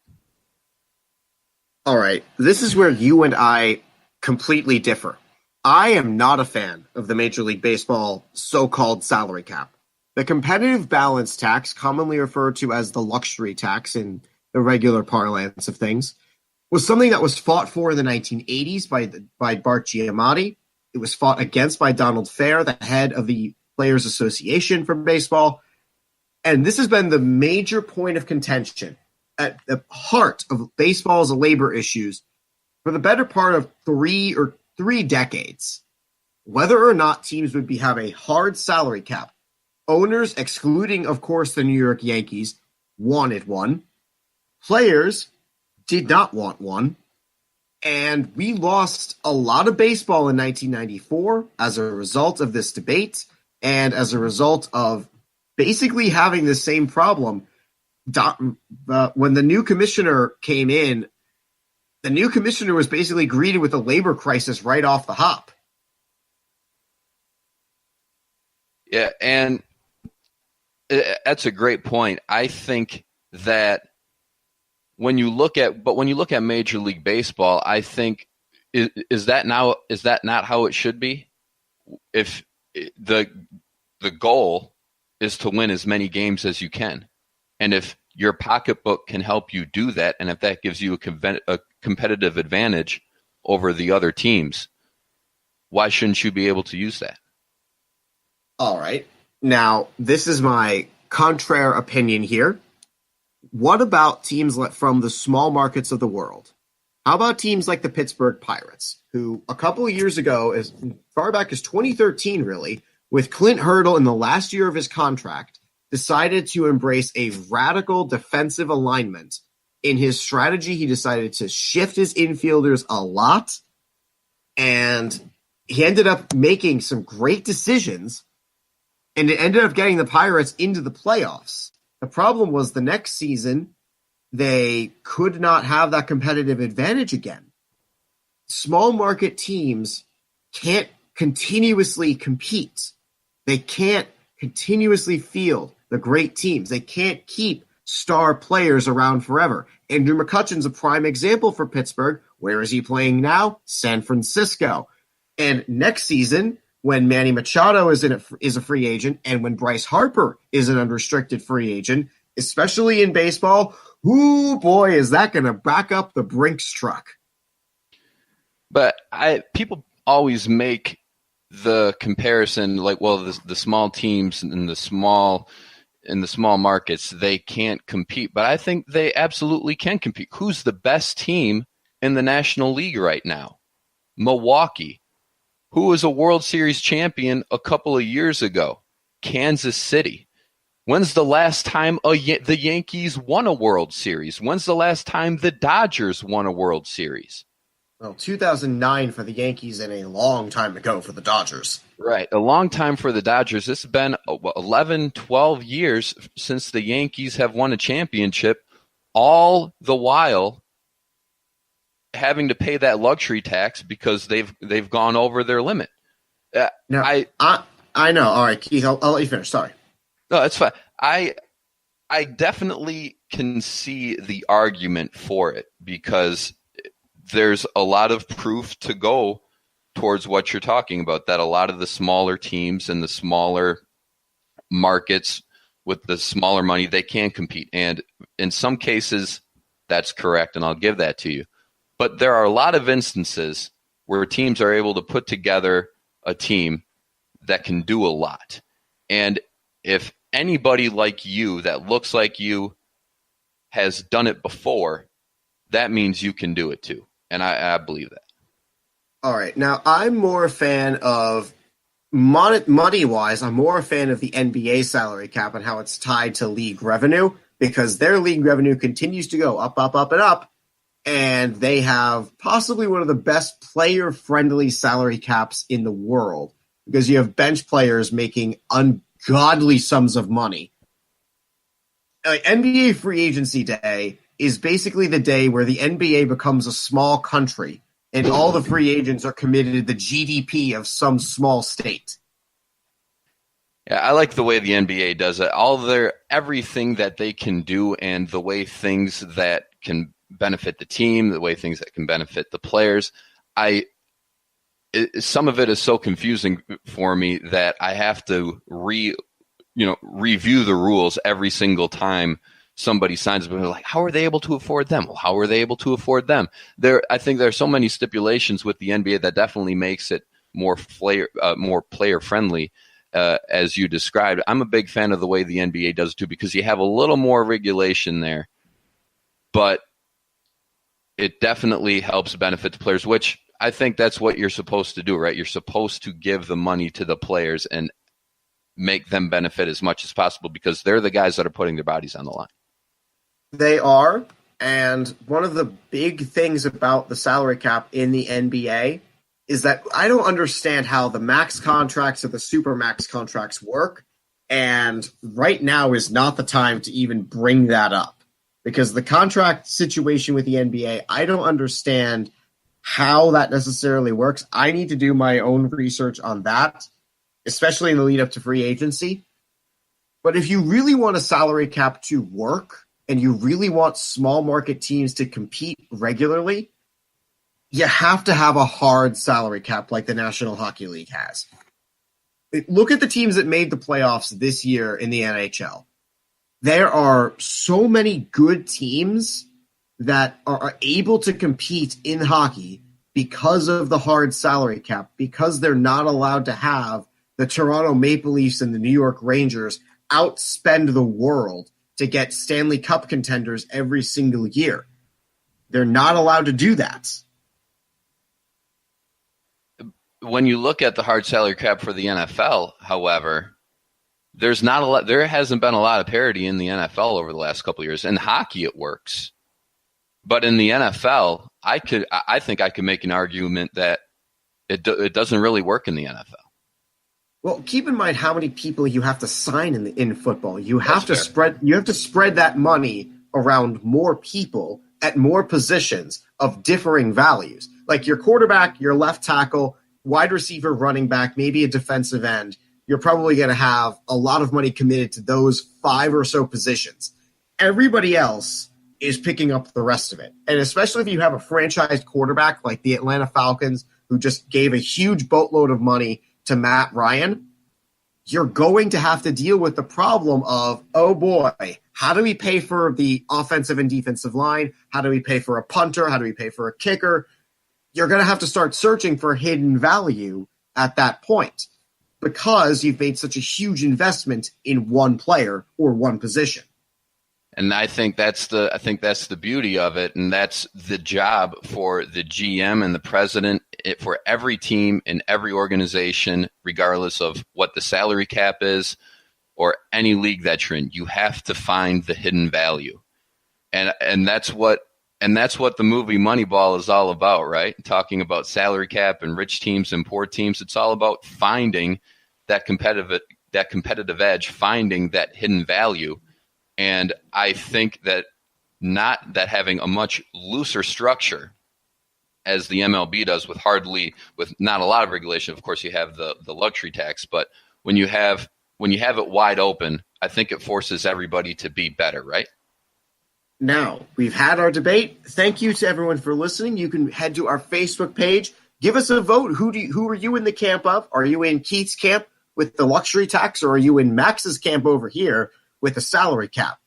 [SPEAKER 8] All right. This is where you and I completely differ. I am not a fan of the Major League Baseball so-called salary cap. The competitive balance tax, commonly referred to as the luxury tax in the regular parlance of things, was something that was fought for in the 1980s by Bart Giamatti. It was fought against by Donald Fair, the head of the Players Association for baseball. And this has been the major point of contention at the heart of baseball's labor issues for the better part of three decades. Whether or not teams would have a hard salary cap, owners, excluding, of course, the New York Yankees, wanted one. Players did not want one. And we lost a lot of baseball in 1994 as a result of this debate and as a result of basically having the same problem. When the new commissioner came in, the new commissioner was basically greeted with a labor crisis right off the hop.
[SPEAKER 9] Yeah, and that's a great point. I think that when you look at Major League Baseball, I think is that not how it should be? If the goal is to win as many games as you can, and if your pocketbook can help you do that, and if that gives you a competitive advantage over the other teams, why shouldn't you be able to use that?
[SPEAKER 8] All right. Now, this is my contrary opinion here. What about teams from the small markets of the world? How about teams like the Pittsburgh Pirates, who a couple of years ago, as far back as 2013, really, with Clint Hurdle in the last year of his contract, decided to embrace a radical defensive alignment. In his strategy, he decided to shift his infielders a lot, and he ended up making some great decisions, and it ended up getting the Pirates into the playoffs. The problem was the next season, they could not have that competitive advantage again. Small market teams can't continuously compete. They can't continuously field the great teams. They can't keep star players around forever. Andrew McCutcheon's a prime example for Pittsburgh. Where is he playing now? San Francisco. And next season, when Manny Machado is a free agent, and when Bryce Harper is an unrestricted free agent, especially in baseball, ooh boy, is that going to back up the Brinks truck.
[SPEAKER 9] But people always make the comparison like, well, the small teams and the small markets, they can't compete. But I think they absolutely can compete. Who's the best team in the National League right now? Milwaukee. Who was a World Series champion a couple of years ago? Kansas City. When's the last time the Yankees won a World Series? When's the last time the Dodgers won a World Series?
[SPEAKER 8] Well, 2009 for the Yankees and a long time ago for the Dodgers.
[SPEAKER 9] Right, a long time for the Dodgers. It's been 11, 12 years since the Yankees have won a championship, all the while having to pay that luxury tax because they've gone over their limit.
[SPEAKER 8] No, I know. All right, Keith, I'll let you finish. Sorry.
[SPEAKER 9] No, that's fine. I definitely can see the argument for it because there's a lot of proof to go towards what you're talking about, that a lot of the smaller teams and the smaller markets with the smaller money, they can compete. And in some cases, that's correct, and I'll give that to you. But there are a lot of instances where teams are able to put together a team that can do a lot. And if anybody like you that looks like you has done it before, that means you can do it too. And I believe that.
[SPEAKER 8] All right. Now, I'm more a fan of, money-wise, I'm more a fan of the NBA salary cap and how it's tied to league revenue, because their league revenue continues to go up, up, up, and up. And they have possibly one of the best player-friendly salary caps in the world, because you have bench players making ungodly sums of money. NBA free agency day is basically the day where the NBA becomes a small country and all the free agents are committed to the GDP of some small state.
[SPEAKER 9] Yeah, I like the way the NBA does it. Everything that they can do and the way things that can benefit the team, the way things that can benefit the players. Some of it is so confusing for me that I have to review the rules every single time somebody signs up. And they're like, how are they able to afford them? Well, how are they able to afford them? I think there are so many stipulations with the NBA that definitely makes it more player friendly, as you described. I'm a big fan of the way the NBA does it too, because you have a little more regulation there, but it definitely helps benefit the players, which I think that's what you're supposed to do, right? You're supposed to give the money to the players and make them benefit as much as possible, because they're the guys that are putting their bodies on the line.
[SPEAKER 8] They are, and one of the big things about the salary cap in the NBA is that I don't understand how the max contracts or the super max contracts work, and right now is not the time to even bring that up, because the contract situation with the NBA, I don't understand how that necessarily works. I need to do my own research on that, especially in the lead up to free agency. But if you really want a salary cap to work and you really want small market teams to compete regularly, you have to have a hard salary cap like the National Hockey League has. Look at the teams that made the playoffs this year in the NHL. There are so many good teams that are able to compete in hockey because of the hard salary cap, because they're not allowed to have the Toronto Maple Leafs and the New York Rangers outspend the world to get Stanley Cup contenders every single year. They're not allowed to do that.
[SPEAKER 9] When you look at the hard salary cap for the NFL, however, there hasn't been a lot of parity in the NFL over the last couple of years. In hockey, it works. But in the NFL, I think I could make an argument that it doesn't really work in the NFL.
[SPEAKER 8] Well, keep in mind how many people you have to sign in football. You have to spread that money around more people at more positions of differing values. Like your quarterback, your left tackle, wide receiver, running back, maybe a defensive end. you're probably going to have a lot of money committed to those 5 or so positions. Everybody else is picking up the rest of it. And especially if you have a franchised quarterback like the Atlanta Falcons, who just gave a huge boatload of money to Matt Ryan, you're going to have to deal with the problem of, oh boy, how do we pay for the offensive and defensive line? How do we pay for a punter? How do we pay for a kicker? You're going to have to start searching for hidden value at that point because you've made such a huge investment in one player or one position.
[SPEAKER 9] And I think that's the beauty of it, and that's the job for the GM and the president for every team in every organization, regardless of what the salary cap is or any league that you're in. You have to find the hidden value, and that's what the movie Moneyball is all about, right? Talking about salary cap and rich teams and poor teams. It's all about finding that competitive edge, finding that hidden value. And I think that not that having a much looser structure as the MLB does with not a lot of regulation. Of course, you have the luxury tax, but when you have it wide open, I think it forces everybody to be better, right?
[SPEAKER 8] Now, we've had our debate. Thank you to everyone for listening. You can head to our Facebook page. Give us a vote. Who are you in the camp of? Are you in Keith's camp with the luxury tax, or are you in Max's camp over here with a salary cap?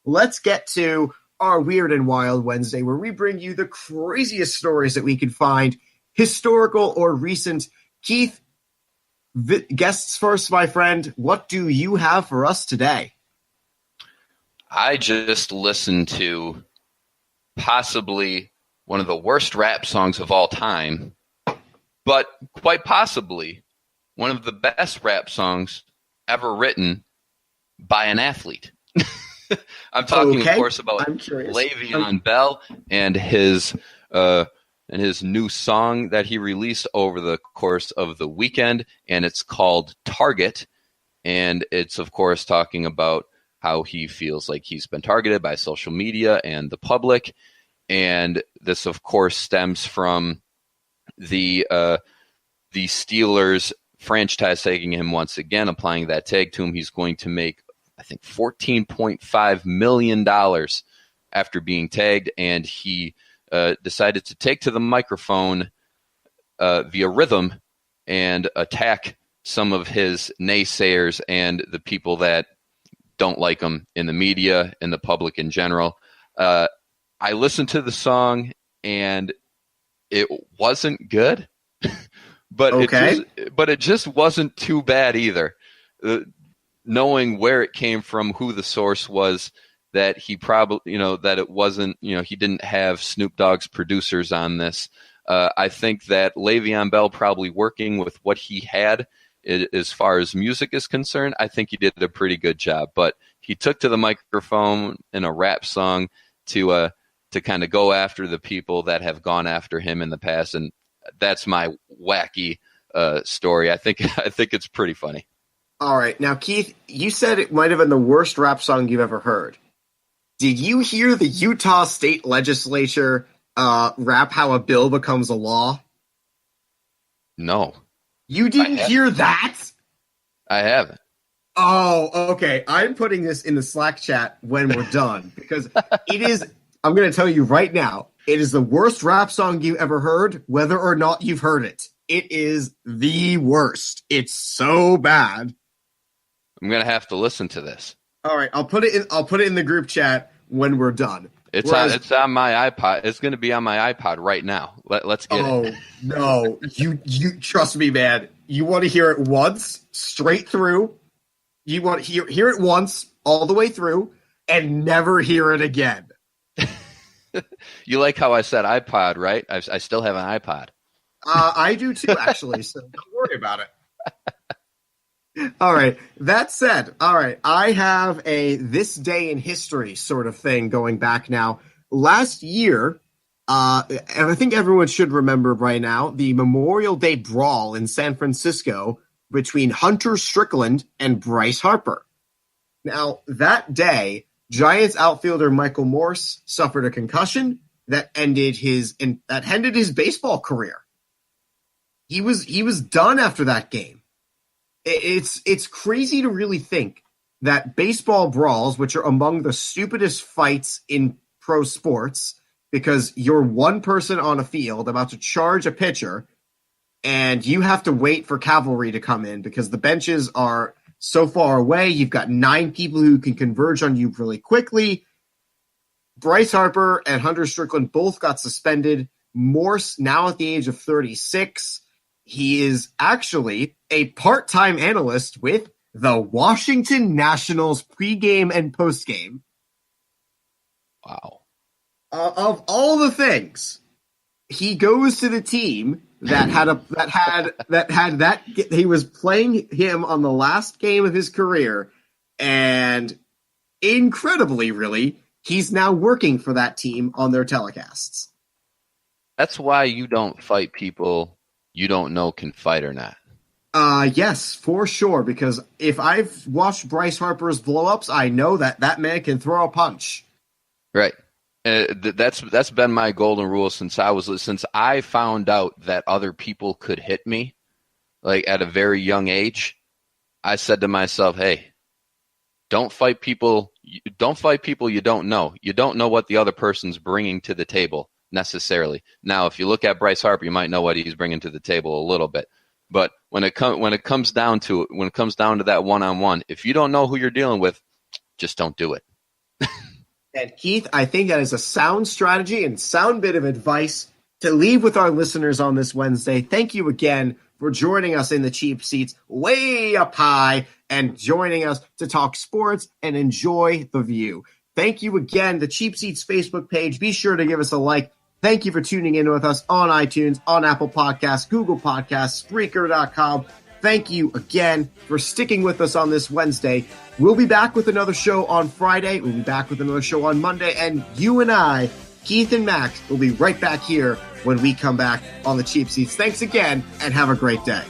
[SPEAKER 8] Let's get to our Weird and Wild Wednesday, where we bring you the craziest stories that we can find, historical or recent. Keith, guests first, my friend. What do you have for us today?
[SPEAKER 9] I just listened to possibly one of the worst rap songs of all time, but quite possibly one of the best rap songs ever written by an athlete. I'm talking, of course, about Le'Veon Bell and his new song that he released over the course of the weekend, and it's called Target. And it's, of course, talking about how he feels like he's been targeted by social media and the public. And this, of course, stems from the Steelers franchise tagging him once again, applying that tag to him. He's going to make, I think, $14.5 million after being tagged, and he decided to take to the microphone via rhythm and attack some of his naysayers and the people that don't like him in the media and the public in general. I listened to the song, and it wasn't good, but it just wasn't too bad either. Knowing where it came from, who the source was, that he probably, that it wasn't, he didn't have Snoop Dogg's producers on this. I think that Le'Veon Bell probably working with what he had as far as music is concerned, I think he did a pretty good job. But he took to the microphone in a rap song to kind of go after the people that have gone after him in the past, and that's my wacky story. I think it's pretty funny.
[SPEAKER 8] All right. Now, Keith, you said it might have been the worst rap song you've ever heard. Did you hear the Utah State Legislature rap how a bill becomes a law?
[SPEAKER 9] No.
[SPEAKER 8] You didn't hear that?
[SPEAKER 9] I haven't.
[SPEAKER 8] Oh, okay. I'm putting this in the Slack chat when we're done because it is, I'm going to tell you right now, it is the worst rap song you ever heard, whether or not you've heard it. It is the worst. It's so bad.
[SPEAKER 9] I'm going to have to listen to this.
[SPEAKER 8] All right. I'll put it in the group chat when we're done.
[SPEAKER 9] It's on my iPod. It's going to be on my iPod right now. Let's get it.
[SPEAKER 8] Oh, no. You trust me, man. You want to hear it once, straight through. You want to hear it once, all the way through, and never hear it again.
[SPEAKER 9] You like how I said iPod, right? I still have an iPod.
[SPEAKER 8] I do too, actually, so don't worry about it. All right. That said, all right, I have a this day in history sort of thing going back now. Last year, and I think everyone should remember right now, the Memorial Day brawl in San Francisco between Hunter Strickland and Bryce Harper. Now, that day, Giants outfielder Michael Morse suffered a concussion that ended his baseball career. He was done after that game. It's crazy to really think that baseball brawls, which are among the stupidest fights in pro sports, because you're one person on a field about to charge a pitcher, and you have to wait for cavalry to come in because the benches are so far away. You've got 9 people who can converge on you really quickly. Bryce Harper and Hunter Strickland both got suspended. Morse, now at the age of 36, he is actually a part-time analyst with the Washington Nationals pregame and postgame.
[SPEAKER 9] Wow.
[SPEAKER 8] Of all the things, he goes to the team he was playing him on the last game of his career, and incredibly, really, he's now working for that team on their telecasts.
[SPEAKER 9] That's why you don't fight people you don't know can fight or not.
[SPEAKER 8] Yes, for sure, because if I've watched Bryce Harper's blow-ups, I know that man can throw a punch.
[SPEAKER 9] Right. That's been my golden rule since I found out that other people could hit me, like at a very young age. I said to myself, "Hey, don't fight people you don't know. You don't know what the other person's bringing to the table necessarily." Now, if you look at Bryce Harper, you might know what he's bringing to the table a little bit. But when it comes down to that one-on-one, if you don't know who you're dealing with, just don't do it.
[SPEAKER 8] And Keith, I think that is a sound strategy and sound bit of advice to leave with our listeners on this Wednesday. Thank you again for joining us in the cheap seats way up high and joining us to talk sports and enjoy the view. Thank you again. The Cheap Seats Facebook page. Be sure to give us a like. Thank you for tuning in with us on iTunes, on Apple Podcasts, Google Podcasts, Spreaker.com. Thank you again for sticking with us on this Wednesday. We'll be back with another show on Friday. We'll be back with another show on Monday. And you and I, Keith and Max, will be right back here when we come back on the Cheap Seats. Thanks again, and have a great day.